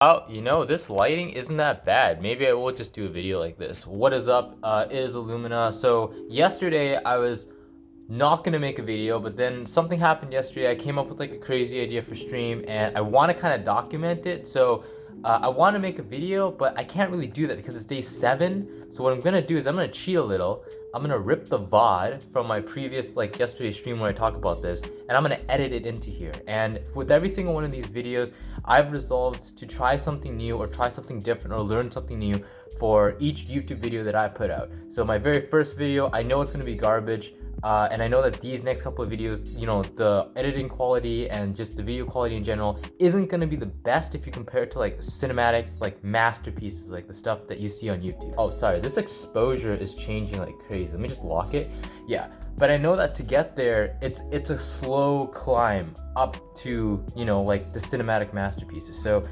Oh, this lighting isn't that bad. Maybe I will just do a video like this. What is up? It is Aluumina. So yesterday I was not gonna make a video, but then something happened yesterday. I came up with like a crazy idea for stream, and I want to kind of document it. So I want to make a video, but I can't really do that because it's day 7. So what I'm gonna do is I'm gonna cheat a little. I'm gonna rip the VOD from my previous, like yesterday's stream where I talk about this, and I'm gonna edit it into here. And with every single one of these videos, I've resolved to try something new or try something different or learn something new for each YouTube video that I put out. So my very first video, I know it's gonna be garbage. And I know that these next couple of videos, the editing quality and just the video quality in general isn't going to be the best if you compare it to like cinematic, like masterpieces, like the stuff that you see on YouTube. Oh, sorry, this exposure is changing like crazy. Let me just lock it. Yeah, but I know that to get there, it's a slow climb up to, like the cinematic masterpieces. So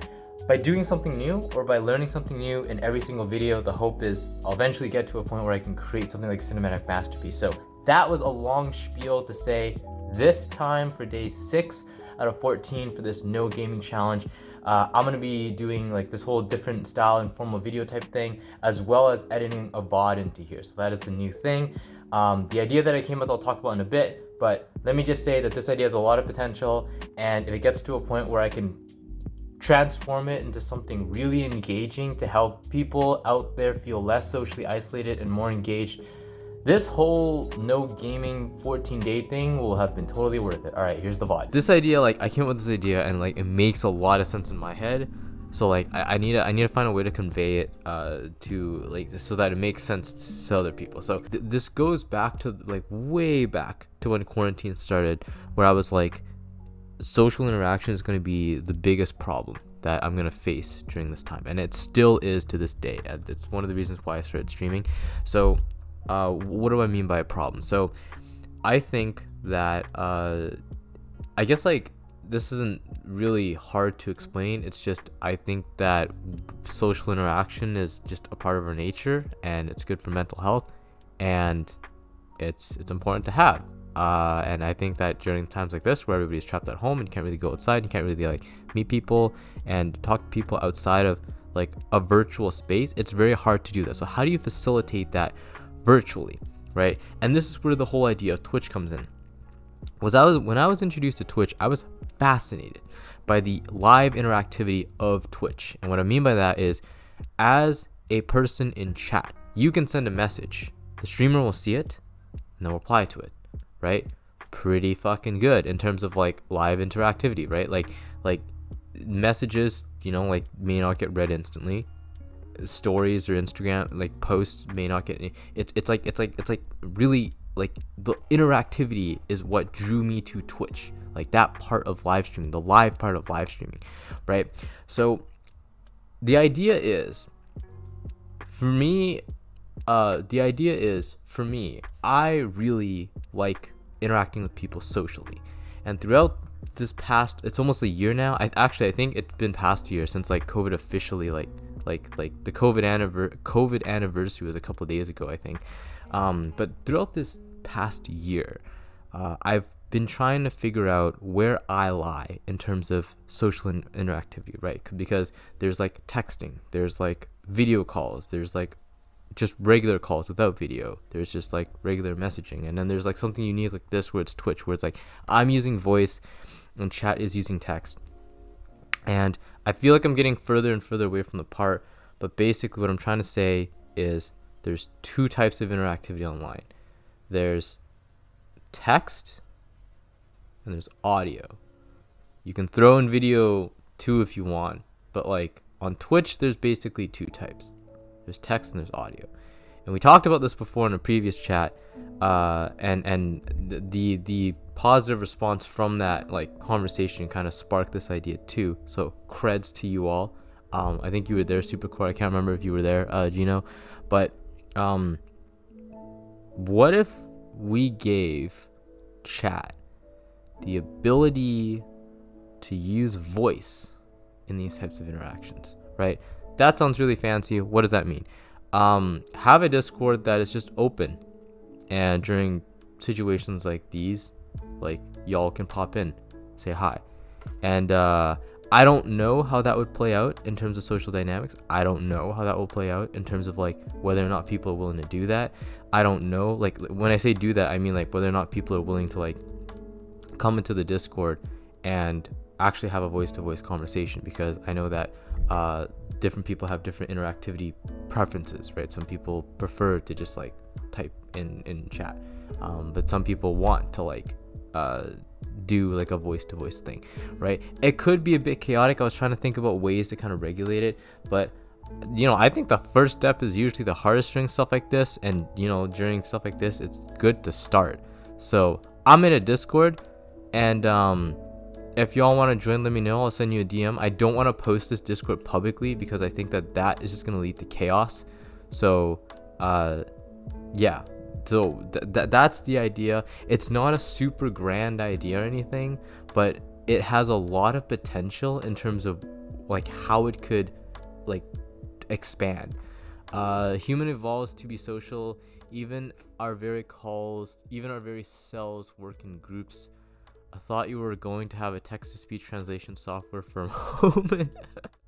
by doing something new or by learning something new in every single video, the hope is I'll eventually get to a point where I can create something like cinematic masterpiece. So that was a long spiel to say this time for day 6 out of 14 for this no gaming challenge. I'm gonna be doing like this whole different style informal video type thing, as well as editing a VOD into here. So that is the new thing. The idea that I came with I'll talk about in a bit, but let me just say that this idea has a lot of potential, and if it gets to a point where I can transform it into something really engaging to help people out there feel less socially isolated and more engaged, this whole no gaming 14-day thing will have been totally worth it. All right, here's the VOD. This idea, like I came up with this idea and like it makes a lot of sense in my head. So like I need to find a way to convey it to like so that it makes sense to other people. So this goes back to like way back to when quarantine started, where I was like, social interaction is going to be the biggest problem that I'm going to face during this time, and it still is to this day. It's one of the reasons why I started streaming. So what do I mean by a problem? So I think that I guess like this isn't really hard to explain. It's just I think that social interaction is just a part of our nature, and it's good for mental health, and it's important to have. And I think that during times like this where everybody's trapped at home and can't really go outside, and can't really like meet people and talk to people outside of like a virtual space, it's very hard to do that. So how do you facilitate that virtually, right? And this is where the whole idea of Twitch comes in. When I was introduced to Twitch, I was fascinated by the live interactivity of Twitch. And what I mean by that is, as a person in chat, you can send a message, the streamer will see it and they'll reply to it, right? Pretty fucking good in terms of like live interactivity, right? Like messages, like may not get read instantly. Stories or Instagram like posts may not get it's like really like the interactivity is what drew me to Twitch, like that part of live streaming, the live part of live streaming, right? So the idea is for me I really like interacting with people socially, and throughout this past, it's almost a year now, I think it's been past a year since like COVID officially like the COVID anniversary was a couple of days ago, I think. But throughout this past year, I've been trying to figure out where I lie in terms of social interactivity, right? Because there's like texting, there's like video calls, there's like just regular calls without video, there's just like regular messaging, and then there's like something unique like this where it's Twitch, where it's like I'm using voice and chat is using text. And I feel like I'm getting further and further away from the part, but basically what I'm trying to say is there's 2 types of interactivity online. There's text and there's audio. You can throw in video too if you want, but like on Twitch there's basically 2 types. There's text and there's audio. And we talked about this before in a previous chat, and the positive response from that like conversation kind of sparked this idea too. So creds to you all. I think you were there, Supercore. I can't remember if you were there, Gino. But what if we gave chat the ability to use voice in these types of interactions, right? That sounds really fancy. What does that mean? Have a Discord that is just open, and during situations like these, like y'all can pop in, say hi, and I don't know how that would play out in terms of social dynamics. I don't know how that will play out in terms of like whether or not people are willing to do that. I don't know, like when I say do that, I mean like whether or not people are willing to like come into the Discord and actually have a voice-to-voice conversation, because I know that different people have different interactivity preferences, right? Some people prefer to just like type in chat, but some people want to like do like a voice-to-voice thing, right? It could be a bit chaotic. I was trying to think about ways to kind of regulate it, but I think the first step is usually the hardest during stuff like this, and during stuff like this it's good to start. So I'm in a Discord, and if y'all want to join, let me know. I'll send you a DM. I don't want to post this Discord publicly because I think that is just going to lead to chaos. So yeah, so that's the idea. It's not a super grand idea or anything, but it has a lot of potential in terms of like how it could like expand. Human evolves to be social. Even our very cells work in groups. I thought you were going to have a text-to-speech translation software from home.